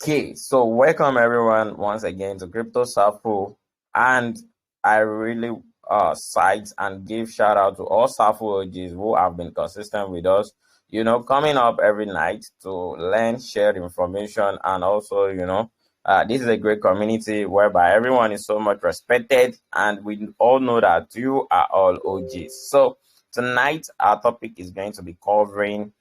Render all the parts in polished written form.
Okay, so welcome everyone once again to CryptoSafu, and I really cite and give shout out to all SAFU OGs who have been consistent with us. Coming up every night to learn, share information, and also this is a great community whereby everyone is so much respected, and we all know that you are all OGs. So tonight our topic is going to be covering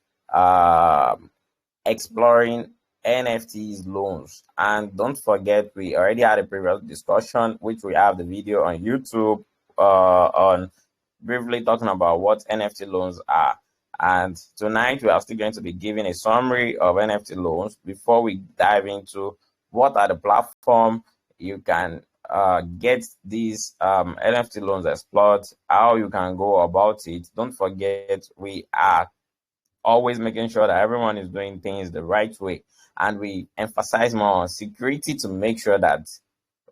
exploring NFTs loans. And don't forget, we already had a previous discussion, which we have the video on YouTube on briefly talking about what NFT loans are. And tonight we are still going to be giving a summary of NFT loans before we dive into what are the platform you can get these NFT loans explored, how you can go about it. Don't forget, we are always making sure that everyone is doing things the right way, and we emphasize more on security to make sure that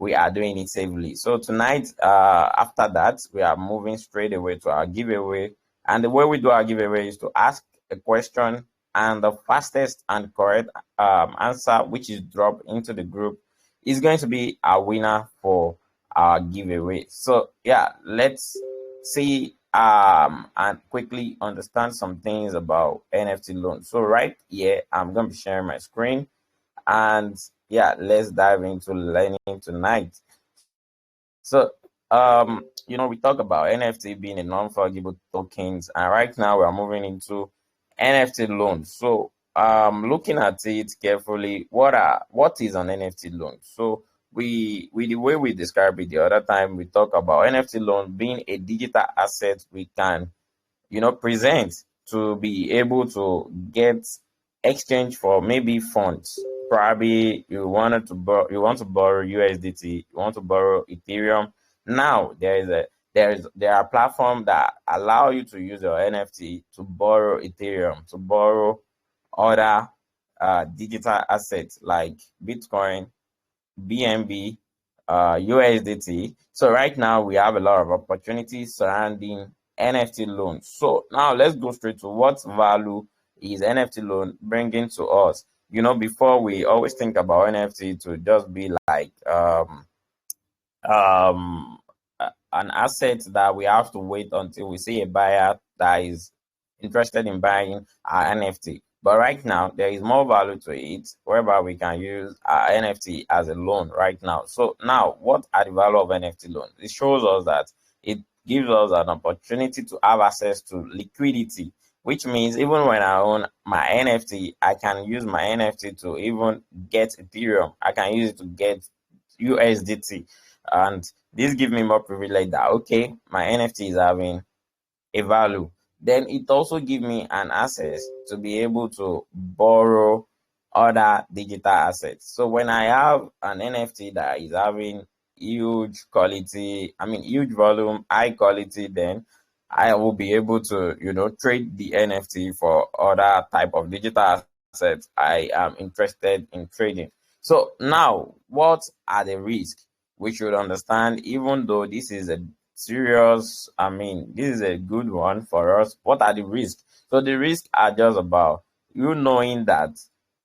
we are doing it safely. So tonight, after that, we are moving straight away to our giveaway. And the way we do our giveaway is to ask a question, and the fastest and correct answer, which is dropped into the group, is going to be our winner for our giveaway. So yeah, let's see and quickly understand some things about NFT loans. So right here, I'm going to be sharing my screen, and yeah, let's dive into learning tonight. So we talk about NFT being a non-fungible tokens, and right now we are moving into NFT loans. So looking at it carefully, what is an NFT loan? So the way we describe it the other time, we talk about NFT loan being a digital asset we can present to be able to get exchange for maybe funds. Probably you want to borrow USDT, you want to borrow Ethereum. Now there are platforms that allow you to use your NFT to borrow Ethereum, to borrow other digital assets like Bitcoin, BNB, USDT. So right now we have a lot of opportunities surrounding NFT loans. So now let's go straight to what value is NFT loan bringing to us. Before, we always think about NFT to just be like an asset that we have to wait until we see a buyer that is interested in buying our NFT. But right now, there is more value to it, whereby we can use our NFT as a loan right now. So now, what are the value of NFT loans? It shows us that it gives us an opportunity to have access to liquidity, which means even when I own my NFT, I can use my NFT to even get Ethereum. I can use it to get USDT. And this gives me more privilege that, okay, my NFT is having a value. Then it also gives me an access to be able to borrow other digital assets. So when I have an NFT that is having huge quality, huge volume, high quality, then I will be able to, trade the NFT for other type of digital assets I am interested in trading. So now, what are the risks we should understand? Even though this is a serious, this is a good one for us. What are the risks? So the risks are just about you knowing that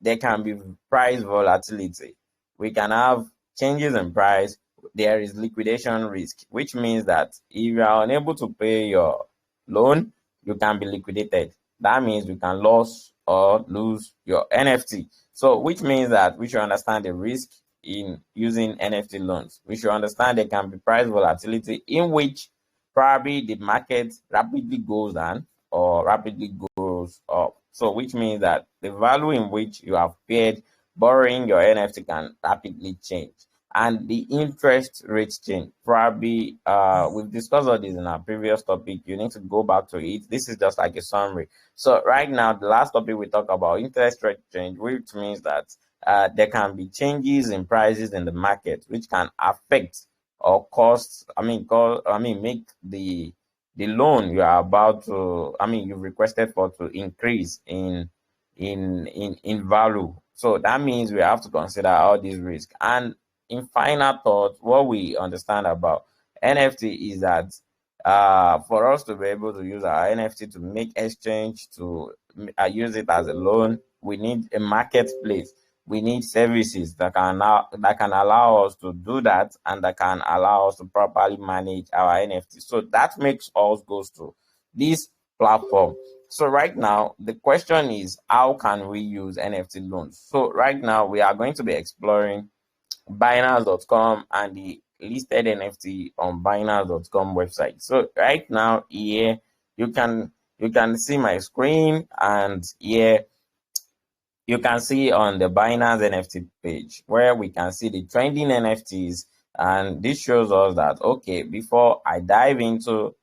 there can be price volatility. We can have changes in price. There is liquidation risk, which means that if you are unable to pay your loan, you can be liquidated. That means you can lose or lose your NFT. So which means that we should understand the risk in using NFT loans. We should understand there can be price volatility in which probably the market rapidly goes down or rapidly goes up. So which means that the value in which you have paid borrowing your NFT can rapidly change. And the interest rate change. Probably we've discussed all this in our previous topic. You need to go back to it. This is just like a summary. So right now, the last topic we talk about interest rate change, which means that there can be changes in prices in the market, which can affect or make the loan you are about to, you've requested for to increase in value. So that means we have to consider all these risks. And in final thought, what we understand about NFT is that for us to be able to use our NFT to make exchange, to use it as a loan, we need a marketplace we need services that can allow us to do that, and that can allow us to properly manage our NFT. So that makes us goes to this platform. So right now the question is, how can we use NFT loans? So right now we are going to be exploring Binance.com and the listed NFT on Binance.com website. So right now here you can see my screen, and here you can see on the Binance NFT page where we can see the trending NFTs, and this shows us that, okay, before I dive into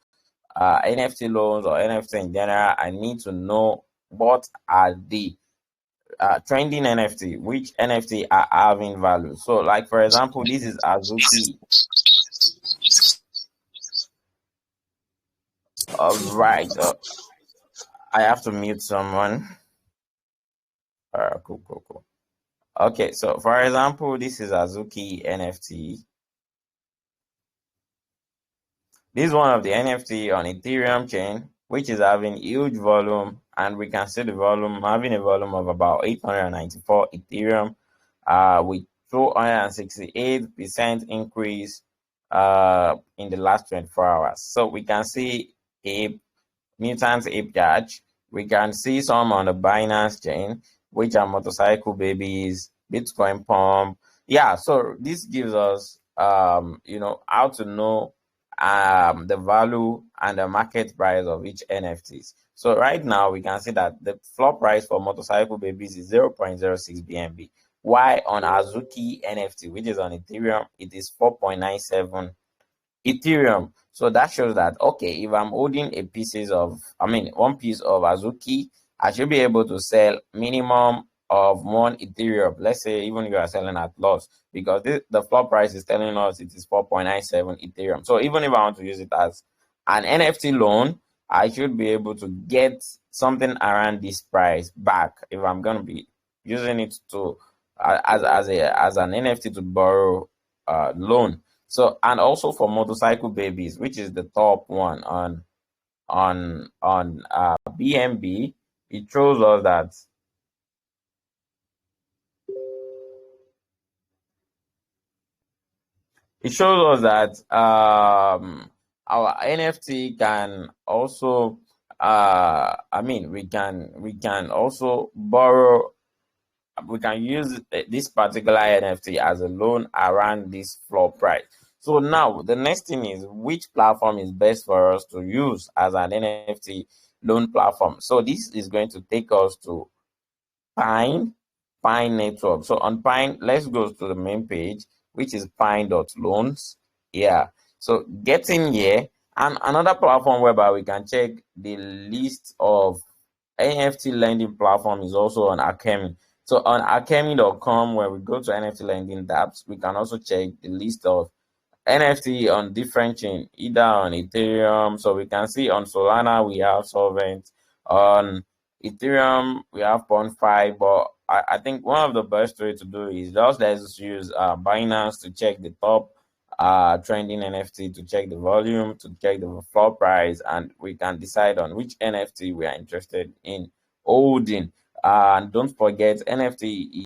NFT loans or NFT in general, I need to know what are the trending NFT, which NFT are having value. So like for example, this is Azuki. All right, I have to mute someone. Cool. Okay, so for example, this is Azuki NFT. This is one of the NFT on Ethereum chain, which is having huge volume, and we can see the volume having a volume of about 894 Ethereum, with 268% increase in the last 24 hours. So we can see a mutant ape charge. We can see some on the Binance chain, which are motorcycle babies, Bitcoin pump. Yeah, so this gives us how to know the value and the market price of each NFTs. So right now we can see that the floor price for motorcycle babies is 0.06 BNB. Why on Azuki NFT, which is on Ethereum, it is 4.97 Ethereum. So that shows that, okay, if I'm holding one piece of Azuki, I should be able to sell minimum of 1 Ethereum. Let's say even if you are selling at loss, because the floor price is telling us it is 4.97 Ethereum. So even if I want to use it as an NFT loan, I should be able to get something around this price back if I'm going to be using it to as an NFT to borrow loan. So, and also for motorcycle babies, which is the top one on BNB, it shows us that our NFT can also we can also borrow, we can use this particular NFT as a loan around this floor price. So now the next thing is, which platform is best for us to use as an NFT loan platform? So this is going to take us to Pine Network. So on Pine, let's go to the main page, which is pine.loans. Yeah. So getting here, and another platform whereby we can check the list of NFT lending platform is also on Alchemy. So on alchemy.com, where we go to NFT lending dApps, we can also check the list of NFT on different chain, either on Ethereum. So we can see on Solana we have Solvent, on Ethereum we have Pond5, but I think one of the best way to do is just let's use Binance to check the top trending NFT, to check the volume, to check the floor price, and we can decide on which NFT we are interested in holding. And don't forget, NFT,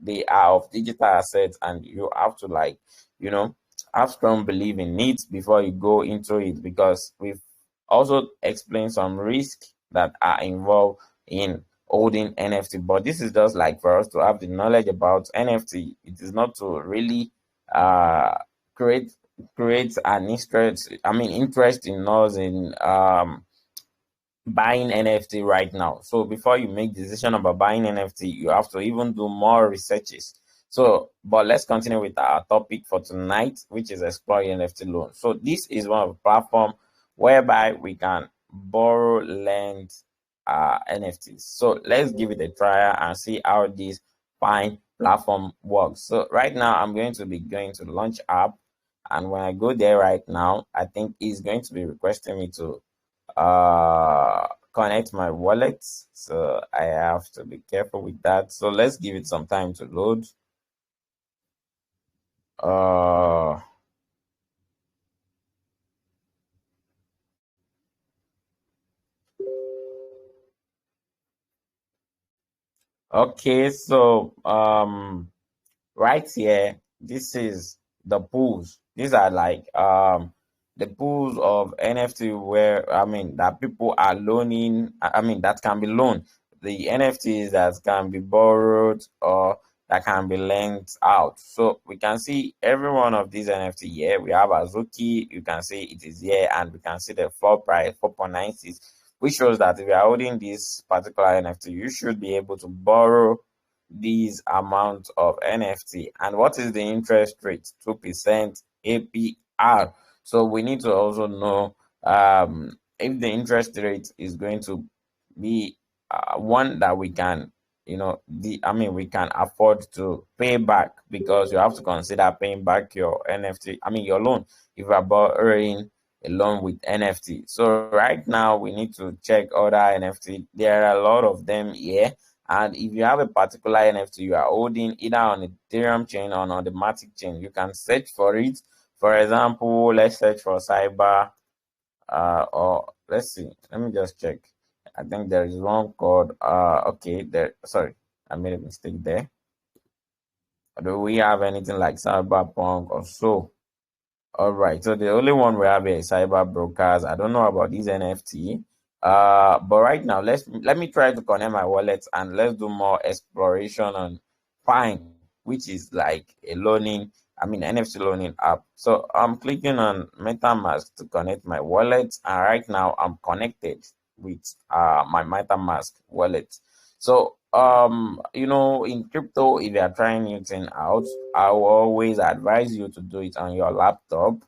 they are of digital assets, and you have to have strong belief in it before you go into it, because we've also explained some risks that are involved in holding NFT. But this is just like for us to have the knowledge about NFT. It is not to really create an interest in us in buying NFT right now. So before you make decision about buying NFT, you have to even do more researches. So, but let's continue with our topic for tonight, which is exploring NFT loans. So this is one of the platform whereby we can borrow, lend NFTs. So let's give it a try and see how this fine platform works. So right now I'm going to be going to launch app, and when I go there right now, I think it's going to be requesting me to connect my wallet, so I have to be careful with that. So let's give it some time to load. Okay, so right here, this is the pools. These are like the pools of NFT where that people are loaning. I mean that can be loaned. The NFTs that can be borrowed or that can be lent out. So we can see every one of these NFT here. We have Azuki. You can see it is here, and we can see the floor price 4.96, which shows that if you are holding this particular NFT, you should be able to borrow these amounts of NFT. And what is the interest rate? 2% APR. So we need to also know if the interest rate is going to be one that we can, we can afford to pay back, because you have to consider paying back your NFT, your loan, if you are borrowing a loan with NFT. So right now we need to check other NFT. There are a lot of them here. And if you have a particular NFT you are holding either on Ethereum chain or on the Matic chain, you can search for it. For example, let's search for cyber, or let's see. Let me just check. I think there is one called okay, there, sorry, I made a mistake there. Do we have anything like Cyberpunk or so? All right. So the only one we have here is cyber brokers. I don't know about these NFT. But right now, let me try to connect my wallet and let's do more exploration on Fine, which is like a loaning, NFT loaning app. So I'm clicking on MetaMask to connect my wallet, and right now I'm connected with my MetaMask wallet. So in crypto, if you are trying new thing out, I will always advise you to do it on your laptop,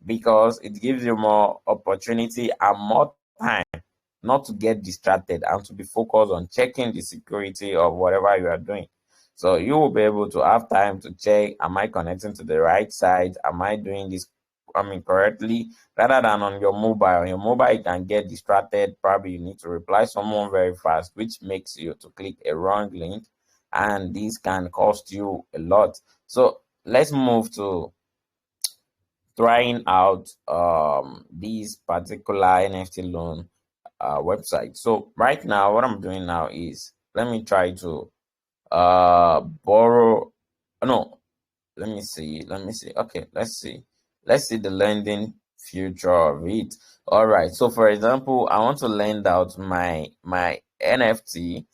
because it gives you more opportunity and more time not to get distracted and to be focused on checking the security of whatever you are doing. So you will be able to have time to check, am I connecting to the right side? Am I doing this correctly? Rather than on your mobile. On your mobile, you can get distracted. Probably you need to reply someone very fast, which makes you to click a wrong link, and this can cost you a lot. So let's move to trying out these particular NFT loan website. So right now, what I'm doing now is, let me try to borrow. No, let me see. Okay, let's see the lending future of it. All right, so for example, I want to lend out my NFT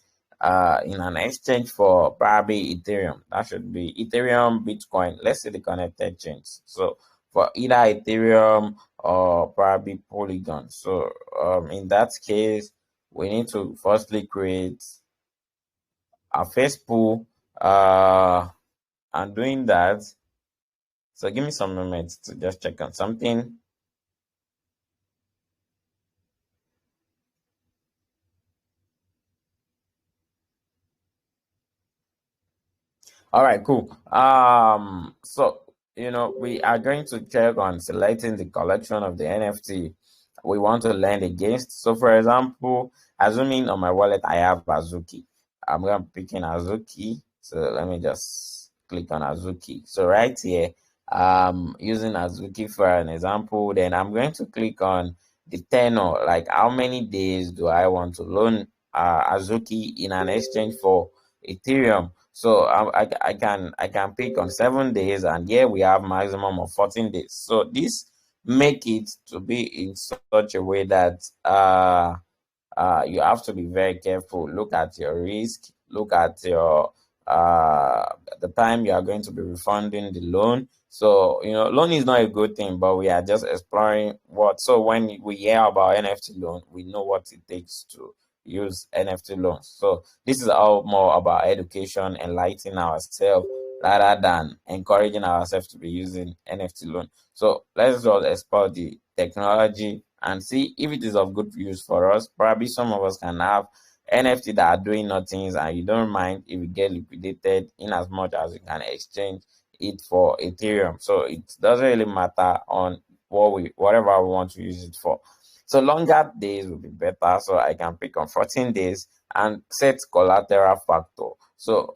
in an exchange for probably Ethereum. That should be Ethereum, Bitcoin. Let's see the connected chains. So for either Ethereum or probably Polygon. So in that case, we need to firstly create a first pool. And doing that, so give me some moments to just check on something. All right, cool. So we are going to check on selecting the collection of the NFT we want to lend against. So for example, assuming on my wallet I have Azuki. I'm going to pick in Azuki. So let me just click on Azuki. So right here, using Azuki for an example, then I'm going to click on the tenor, like how many days do I want to loan Azuki in an exchange for Ethereum. So I can pick on 7 days, and here we have maximum of 14 days. So this make it to be in such a way that you have to be very careful. Look at your risk. Look at your the time you are going to be refunding the loan. So loan is not a good thing, but we are just exploring what. So when we hear about NFT loan, we know what it takes to use NFT loans. So this is all more about education, enlightening ourselves rather than encouraging ourselves to be using NFT loan. So let's just explore the technology and see if it is of good use for us. Probably some of us can have NFT that are doing nothing, and you don't mind if it get liquidated, in as much as you can exchange it for Ethereum. So it doesn't really matter on whatever we want to use it for. So longer days will be better. So I can pick on 14 days and set collateral factor. So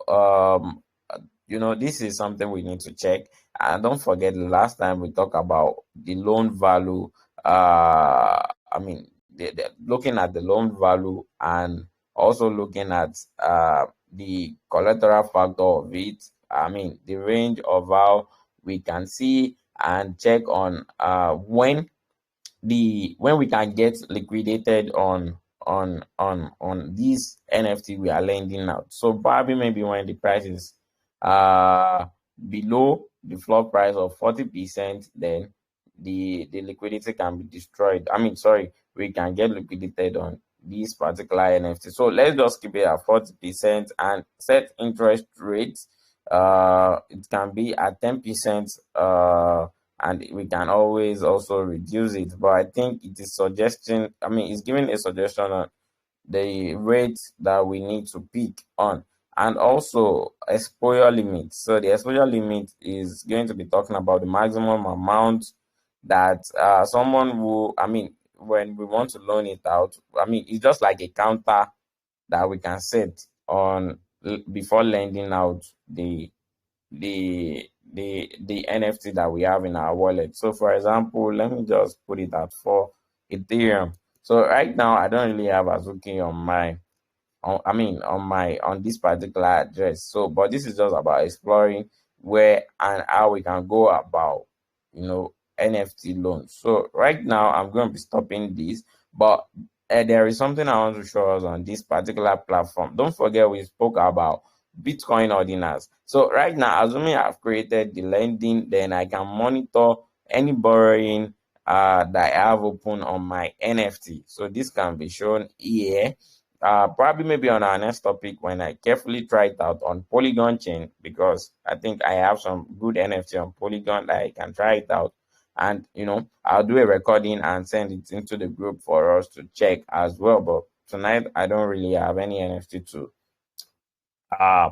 this is something we need to check. And don't forget, the last time we talked about the loan value. Looking at the loan value and also looking at the collateral factor of it. I mean, the range of how we can see and check on when we can get liquidated on these NFT we are lending out. So probably maybe when the price is uh below the floor price of 40%, then the liquidity can be destroyed. I mean, sorry, we can get liquidated on these particular NFT. So let's just keep it at 40% and set interest rates. It can be at 10%. And we can always also reduce it. But I think it is suggesting, I mean, it's giving a suggestion on the rate that we need to pick on, and also exposure limit. So the exposure limit is going to be talking about the maximum amount that someone will, I mean, when we want to loan it out, I mean, it's just like a counter that we can set on before lending out the NFT that we have in our wallet. So for example, let me just put it at for Ethereum. So right now I don't really have Azuki on my on this particular address. So but this is just about exploring where and how we can go about NFT loans. So right now I'm going to be stopping this, but there is something I want to show us on this particular platform. Don't forget we spoke about Bitcoin ordinals. So right now, assuming I've created the lending, then I can monitor any borrowing that I have open on my NFT. So this can be shown here. Probably maybe on our next topic when I carefully try it out on Polygon chain, because I think I have some good NFT on Polygon that I can try it out. And I'll do a recording and send it into the group for us to check as well. But tonight I don't really have any NFT to uh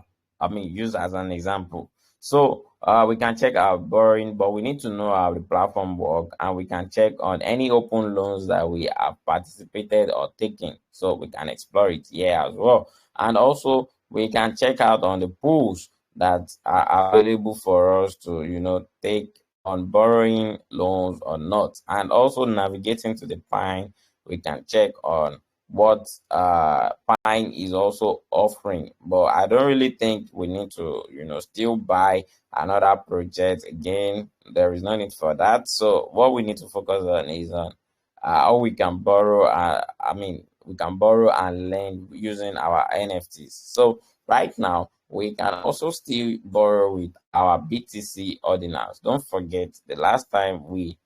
use as an example. So we can check our borrowing, but we need to know how the platform work, and we can check on any open loans that we have participated or taken, so we can explore it here as well. And also we can check out on the pools that are available for us to take on borrowing loans or not. And also navigating to the Pine, we can check on what Pine is also offering. But I don't really think we need to still buy another project again. There is no need for that. So what we need to focus on is on how we can borrow. We can borrow and lend using our NFTs. So right now we can also still borrow with our BTC ordinals. Don't forget the last time we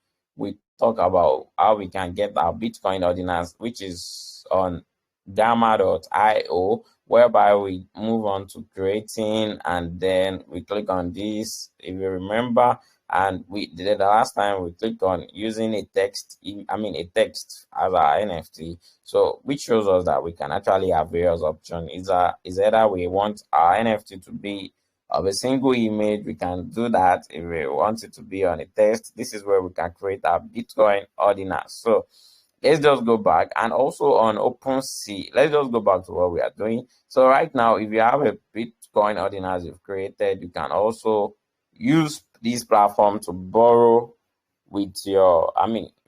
talk about how we can get our Bitcoin ordinals, which is on gamma.io, whereby we move on to creating, and then we click on this, if you remember. And we did it the last time, we clicked on using a text as our NFT. So which shows us that we can actually have various options. Is either we want our NFT to be of a single image, we can do that. If we want it to be on a text, this is where we can create our Bitcoin ordinal. So let's just go back, and also on OpenSea, let's just go back to what we are doing. So right now, if you have a Bitcoin ordinals you've created, you can also use this platform to borrow with your,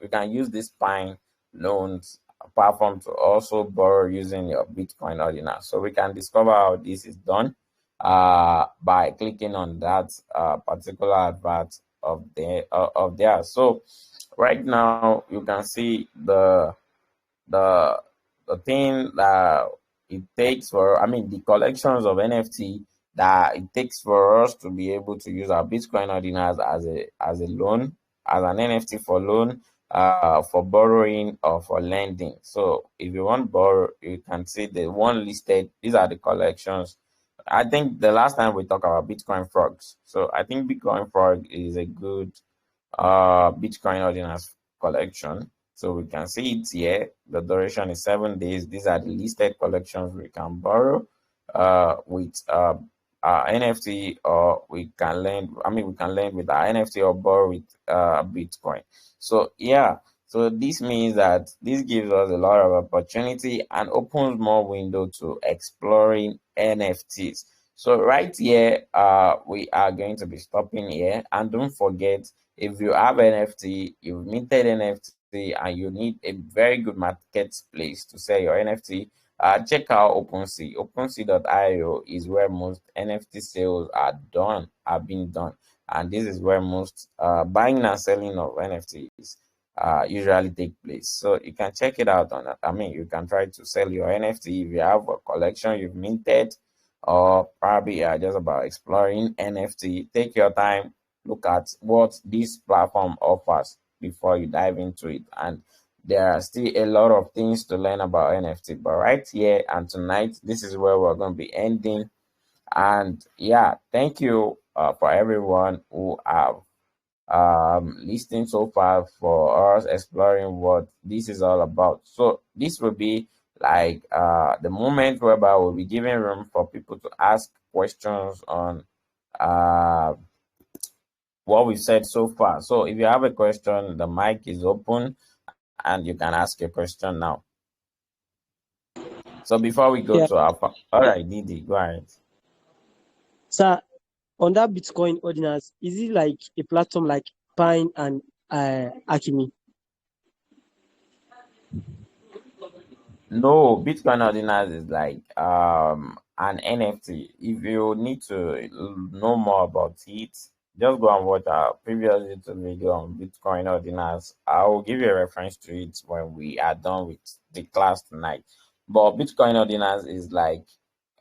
you can use this Pine loans platform to also borrow using your Bitcoin ordinal. So we can discover how this is done by clicking on that particular advert of there. So right now you can see the thing that it takes for, the collections of NFT that it takes for us to be able to use our Bitcoin ordinals as a loan, as an NFT for loan, for borrowing or for lending. So if you want to borrow, you can see the one listed. These are the collections. I think the last time we talked about Bitcoin frogs. So I think Bitcoin frog is a good Bitcoin ordinals collection. So we can see it here. The duration is 7 days. These are the listed collections we can borrow with NFT, or we can lend. We can lend with our NFT or borrow with Bitcoin. So yeah. So this means that this gives us a lot of opportunity and opens more window to exploring NFTs. So right here, we are going to be stopping here. And don't forget, if you have NFT, you've minted NFT, and you need a very good marketplace to sell your NFT, check out OpenSea. OpenSea.io is where most NFT sales are being done, and this is where most buying and selling of NFTs usually take place. So you can check it out on that. I mean, you can try to sell your NFT if you have a collection you've minted, or probably you are just about exploring NFT. Take your time, look at what this platform offers before you dive into it. And there are still a lot of things to learn about NFT, but right here and tonight, this is where we're going to be ending. And yeah, thank you for everyone who have listening so far for us exploring what this is all about. So this will be like the moment whereby we'll be giving room for people to ask questions on uh what we've said so far. So if you have a question, the mic is open and you can ask a question now. So before we go Yeah. to our all right, Didi, go ahead. So on that Bitcoin ordinance, is it like a platform like Pine and Akimi? No, Bitcoin ordinals is like an NFT. If you need to know more about it, just go and watch our previous YouTube video on Bitcoin ordinals. I will give you a reference to it when we are done with the class tonight. But Bitcoin ordinals is like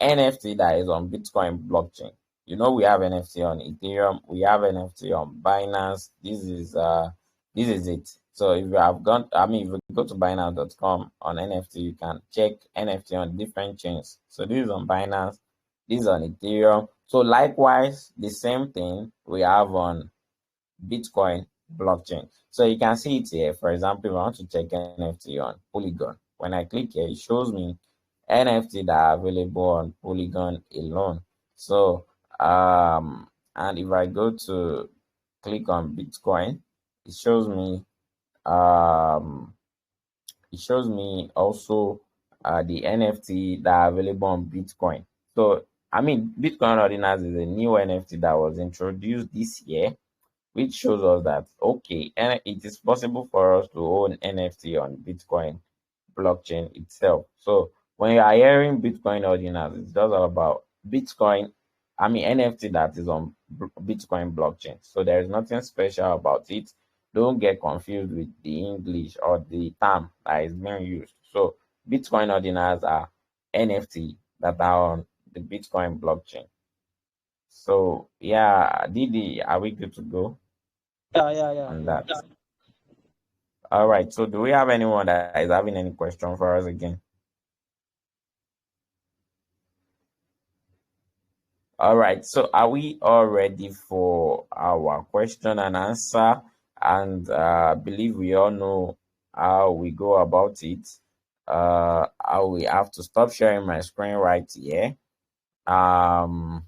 NFT that is on Bitcoin blockchain. You know, we have NFT on Ethereum, we have NFT on Binance. This is it. So if you have gone, I mean, if you go to Binance.com on NFT, you can check NFT on different chains. So this is on Binance, this is on Ethereum. So likewise, the same thing we have on Bitcoin blockchain. So you can see it here. For example, if I want to check NFT on Polygon, when I click here, it shows me NFT that are available on Polygon alone. So and if I go to click on Bitcoin, it shows me um also the NFT that are available on Bitcoin. So I mean, Bitcoin Ordinals is a new NFT that was introduced this year, which shows us that okay, and it is possible for us to own NFT on Bitcoin blockchain itself. So when you are hearing Bitcoin ordinals, it's just all about Bitcoin, I mean NFT that is on Bitcoin blockchain. So there is nothing special about it. Don't get confused with the English or the term that is being used. So Bitcoin ordinals are NFT that are on the Bitcoin blockchain. So yeah, Didi, are we good to go on Yeah. that? All right. So do we have anyone that is having any question for us again? All right. So are we all ready for our question and answer? And I believe we all know how we go about it. I will have to stop sharing my screen right here. Um.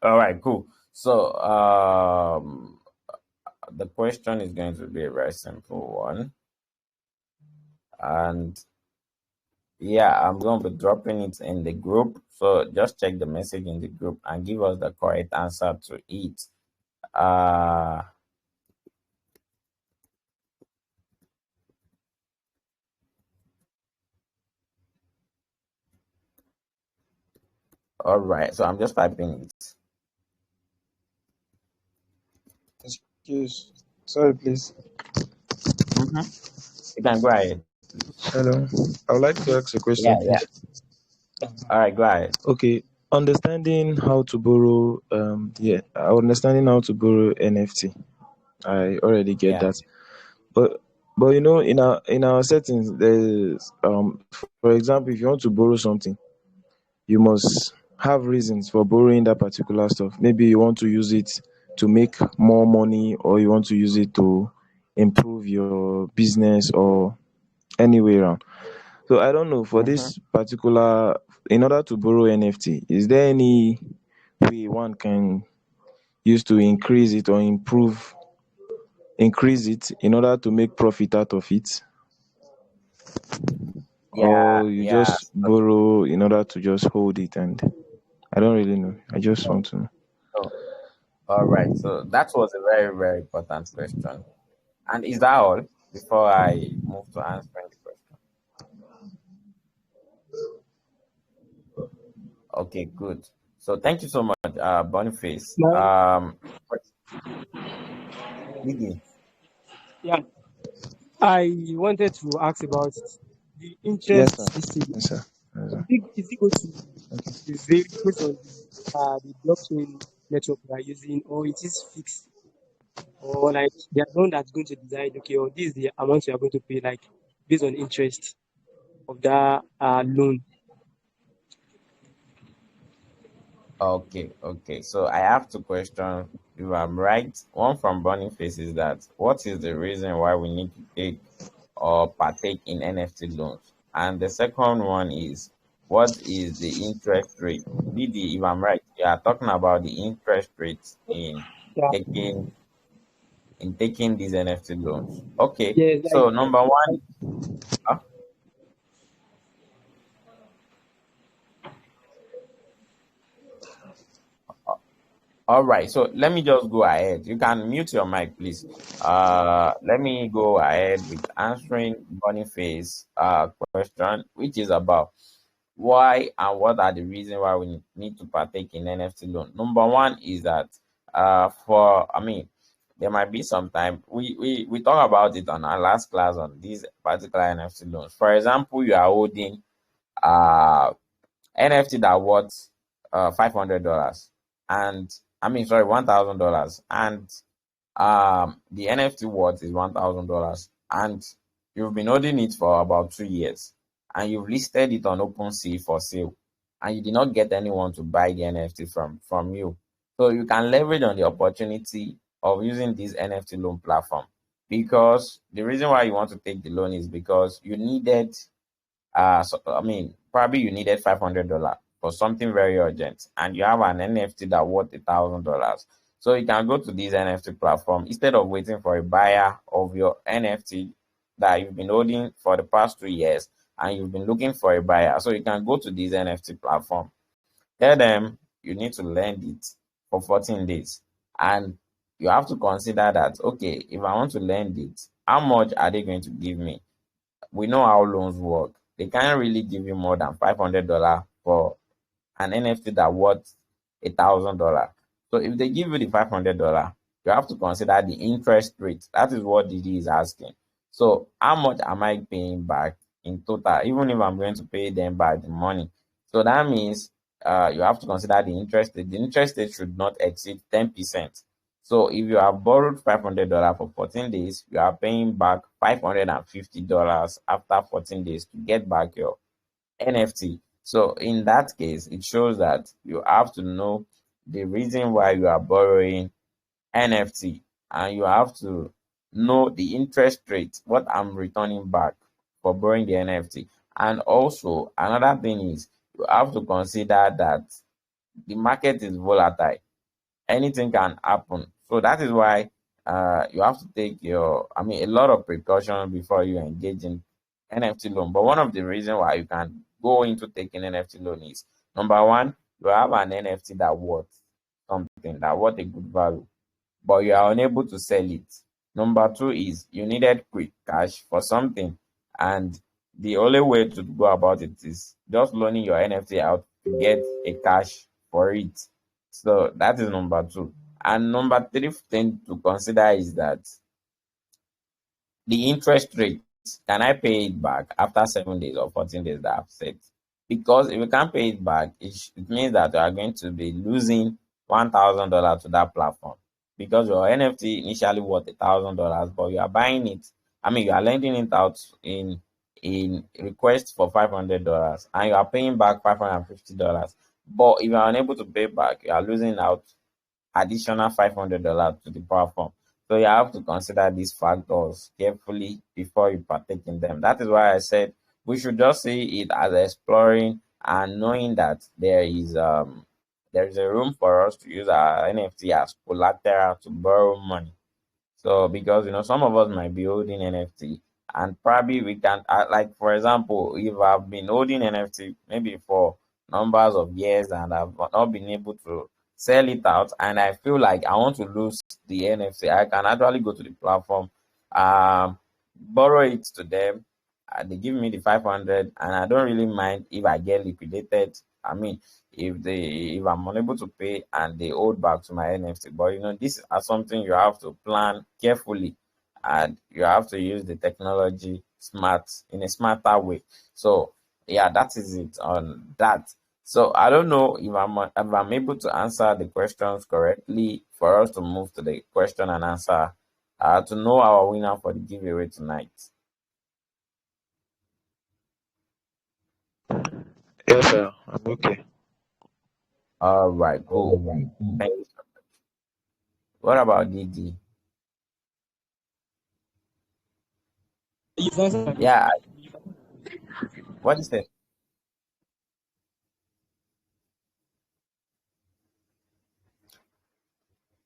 All right. Cool. So the question is going to be a very simple one, and yeah, I'm going to be dropping it in the group. So just check the message in the group and give us the correct answer to it. Uh, all right. So I'm just typing it. Excuse. Sorry, please. Mm-hmm. You can go ahead, please. Hello. I would like to ask a Yeah, question, yeah. please. All right, go ahead. Okay. Understanding how to borrow, understanding how to borrow NFT. I already get Yeah, that. But in our settings, there's for example, if you want to borrow something, you must have reasons for borrowing that particular stuff. Maybe you want to use it to make more money, or you want to use it to improve your business, or any way around. So I don't know, for Mm-hmm. this particular, in order to borrow NFT, is there any way one can use to increase it or increase it in order to make profit out of it? Yeah, Or you yeah. just borrow in order to just hold it? And I don't really know. I just So, want to know. so, all right. So that was a very, very important question. And is that all before I move to answering the question? Okay, good. So thank you so much, Boniface. Now, Didi. yeah, I wanted to ask about the Yes, sir. interest. This is Yes, sir. Yes, sir. is it going to vary based on the blockchain network we are using, or it is fixed, or like they are the one that's going to decide, okay, or this is the amount you are going to pay, like based on interest of that loan. Okay, okay. So I have two questions. If I'm right, one from Boniface is that what is the reason why we need to take or partake in NFT loans? And the second one is what is the interest rate? Didi, if I'm right, you are talking about the interest rates Yeah, taking taking these NFT loans. Okay. yes, So number like one, uh, all right, so let me just go ahead. You can mute your mic, please. Let me go ahead with answering Boniface question, which is about why and what are the reasons why we need to partake in NFT loan. Number one is that for I mean there might be some time we talk about it on our last class on these particular NFT loans. For example, you are holding uh NFT that worth $500 and I mean sorry $1,000 and the NFT worth is $1,000 and you've been holding it for about 2 years and you've listed it on OpenSea for sale and you did not get anyone to buy the NFT from you. So you can leverage on the opportunity of using this NFT loan platform because the reason why you want to take the loan is because you needed so I mean, probably you needed $500 for something very urgent, and you have an NFT that worth $1,000. So you can go to this NFT platform instead of waiting for a buyer of your NFT that you've been holding for the past 2 years, and you've been looking for a buyer. So you can go to this NFT platform, tell them you need to lend it for 14 days, and you have to consider that okay, if I want to lend it, how much are they going to give me? We know how loans work. They can't really give you more than $500 for an NFT that worth $1,000. So if they give you the $500, you have to consider the interest rate. That is what Didi is asking. So how much am I paying back in total, even if I'm going to pay them back the money? So that means you have to consider the interest rate. The interest rate should not exceed 10%. So if you have borrowed $500 for 14 days, you are paying back $550 after 14 days to get back your NFT. So in that case, it shows that you have to know the reason why you are borrowing NFT and you have to know the interest rate, what I'm returning back for borrowing the NFT. And also, another thing is you have to consider that the market is volatile, anything can happen. So that is why you have to take I mean, a lot of precaution before you engage in NFT loan. But one of the reasons why you can go into taking NFT loan is number one, you have an NFT that worth something, that worth a good value, but you are unable to sell it. Number two is you needed quick cash for something, and the only way to go about it is just loaning your NFT out to get a cash for it. So that is number two. And number three thing to consider is that the interest rate, can I pay it back after 7 days or 14 days that I've set? Because if you can't pay it back, it means that you are going to be losing $1,000 to that platform because your NFT initially worth $1,000, but you are buying it. I mean, you are lending it out in request for $500 and you are paying back $550. But if you are unable to pay back, you are losing out additional $500 to the platform. So you have to consider these factors carefully before you partake in them. That is why I said we should just see it as exploring and knowing that there is a room for us to use our NFT as collateral to borrow money. So because some of us might be holding NFT and probably we can like for example, if I've been holding NFT maybe for numbers of years and I've not been able to sell it out and I feel like I want to lose the NFT, I can actually go to the platform, borrow it to them. They give me the 500 and I don't really mind if I get liquidated. I mean, if I'm unable to pay and they hold back to my NFT. But this is something you have to plan carefully, and you have to use the technology in a smarter way. So yeah, that is it on that. So I don't know if I'm able to answer the questions correctly for us to move to the question and answer, to know our winner for the giveaway tonight. Yes, sir. I'm okay. All right, cool. Thank you. What about DD? You've answered my question. Yeah, what is it?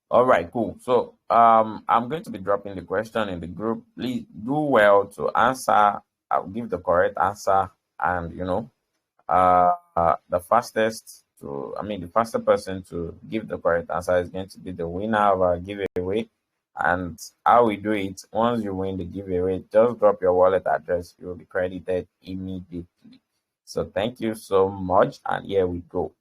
All right, cool. So I'm going to be dropping the question in the group. Please do well to answer. I'll give the correct answer, and the fastest person to give the correct answer is going to be the winner of our giveaway. And how we do it: once you win the giveaway, just drop your wallet address. You will be credited immediately. So thank you so much, and here we go.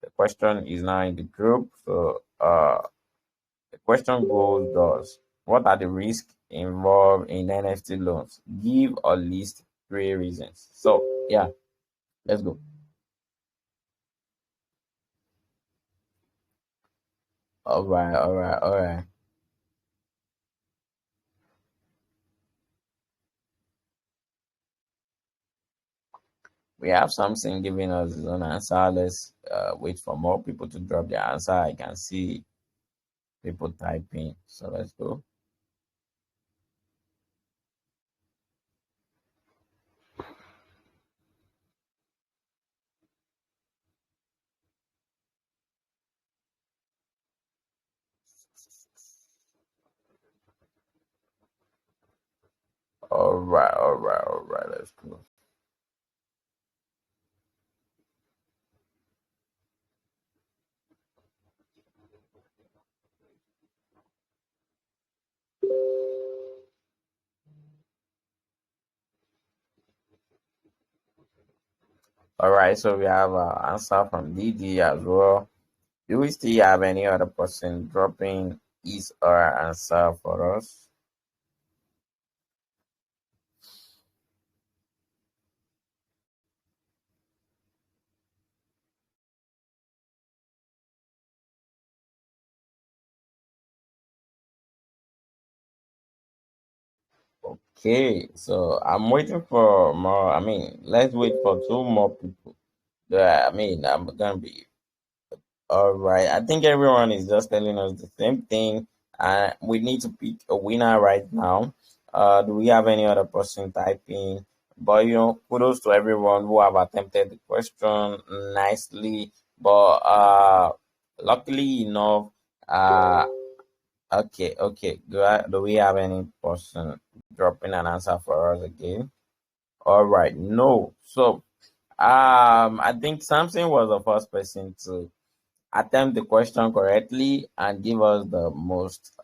The question is now in the group. So the question goes thus: what are the risks involved in NFT loans? Give or list 3 reasons. So yeah, let's go. All right, all right, all right. We have something giving us his own answer. Let's wait for more people to drop their answer. I can see people typing. So let's go. All right, all right, all right. Let's go. All right, so we have an answer from DD as well. Do we still have any other person dropping his or her answer for us? Okay, so I'm waiting for more. Let's wait for 2 more people. Yeah, I'm gonna be all right. I think everyone is just telling us the same thing. We need to pick a winner right now. Do we have any other person typing? But kudos to everyone who have attempted the question nicely. But luckily enough, uh, okay, okay. Do we have any person dropping an answer for us again? All right, no. So I think Samson was the first person to attempt the question correctly and give us the most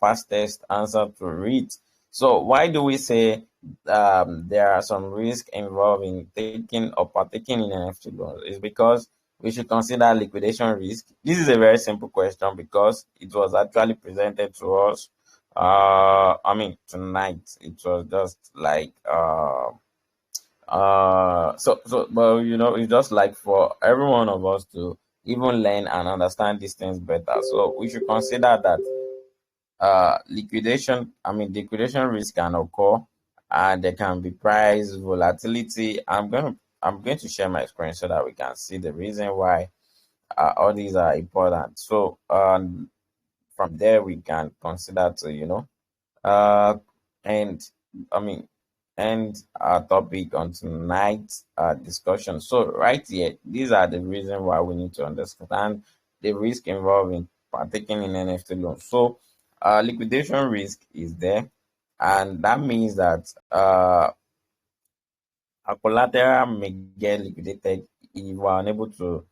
fastest answer to read. So why do we say there are some risks involved in taking or partaking in NFT loans? It's because we should consider liquidation risk. This is a very simple question because it was actually presented to us. Tonight it was just like but it's just like for every one of us to even learn and understand these things better. So we should consider that liquidation risk can occur, and there can be price volatility. I'm going to share my screen so that we can see the reason why all these are important. So from there we can consider to uh, and I mean, and our topic on tonight's discussion. So, right here, these are the reasons why we need to understand the risk involved in partaking in NFT loans. So, liquidation risk is there, and that means that our collateral may get liquidated if we are unable to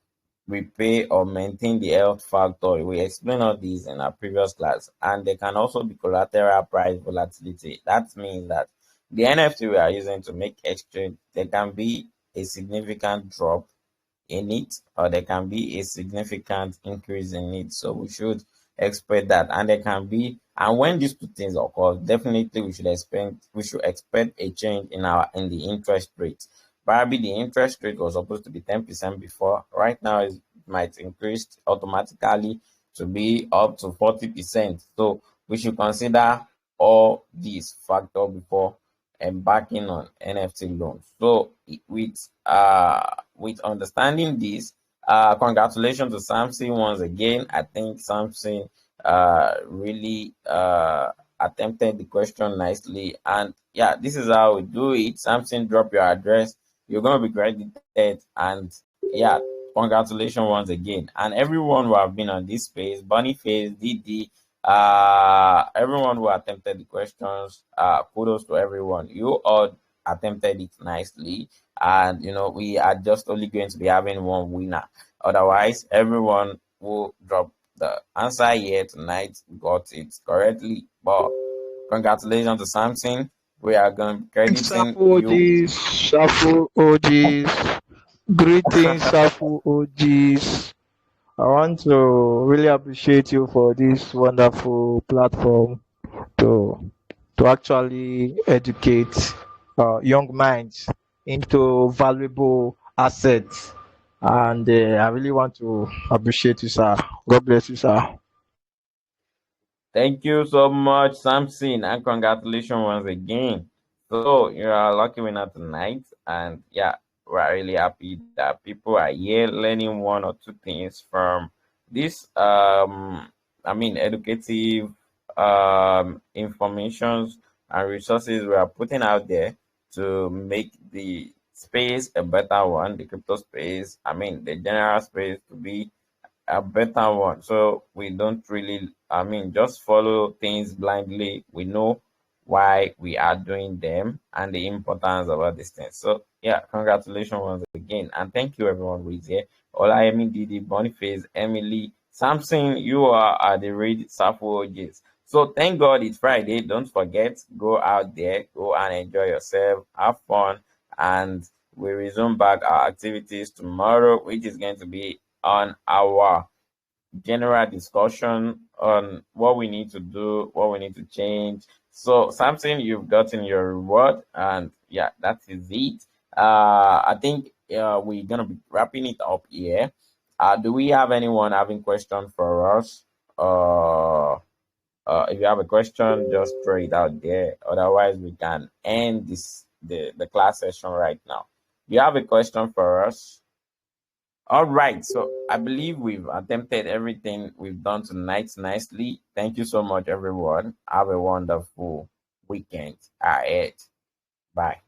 repay or maintain the health factor. We explained all these in our previous class, and there can also be collateral price volatility. That means that the NFT we are using to make exchange, there can be a significant drop in it, or there can be a significant increase in it. So we should expect that, and there can be, and when these two things occur, definitely we should expect a change in the interest rate. Probably the interest rate was supposed to be 10% before. Right now, it might increase automatically to be up to 40%. So we should consider all these factors before embarking on NFT loans. So with understanding this, congratulations to Samson once again. I think Samson really attempted the question nicely. And yeah, this is how we do it. Samson, drop your address. You're gonna be credited. And yeah, congratulations once again. And everyone who have been on this space, Boniface, Didi, everyone who attempted the questions, kudos to everyone. You all attempted it nicely. And we are just only going to be having one winner. Otherwise, everyone will drop the answer here tonight got it correctly. But congratulations to Samson. We are going to be crediting SAFU you. OGs, SAFU OGs, greetings, SAFU OGs. I want to really appreciate you for this wonderful platform to actually educate young minds into valuable assets. And I really want to appreciate you, sir. God bless you, sir. Thank you so much, Samson, and congratulations once again. So you are a lucky winner tonight, and yeah, we're really happy that people are here learning one or two things from this. Educative informations and resources we are putting out there to make the space a better one, the crypto space. The general space to be a better one. So we don't really, just follow things blindly. We know why we are doing them and the importance of all these things. So yeah, congratulations once again, and thank you everyone who is here. Olayemi, Didi, Boniface, Emily, Samson, you are at the Read SAFU OGs. So thank God it's Friday. Don't forget, go out there, go and enjoy yourself, have fun, and we resume back our activities tomorrow, which is going to be on our general discussion on what we need to do, what we need to change. So, Samson, you've gotten your reward, and yeah, that is it. I think we're gonna be wrapping it up here. Do we have anyone having questions for us? If you have a question, just throw it out there. Otherwise, we can end the class session right now. Do you have a question for us? All right, so I believe we've attempted everything we've done tonight nicely. Thank you so much, everyone. Have a wonderful weekend ahead. Bye.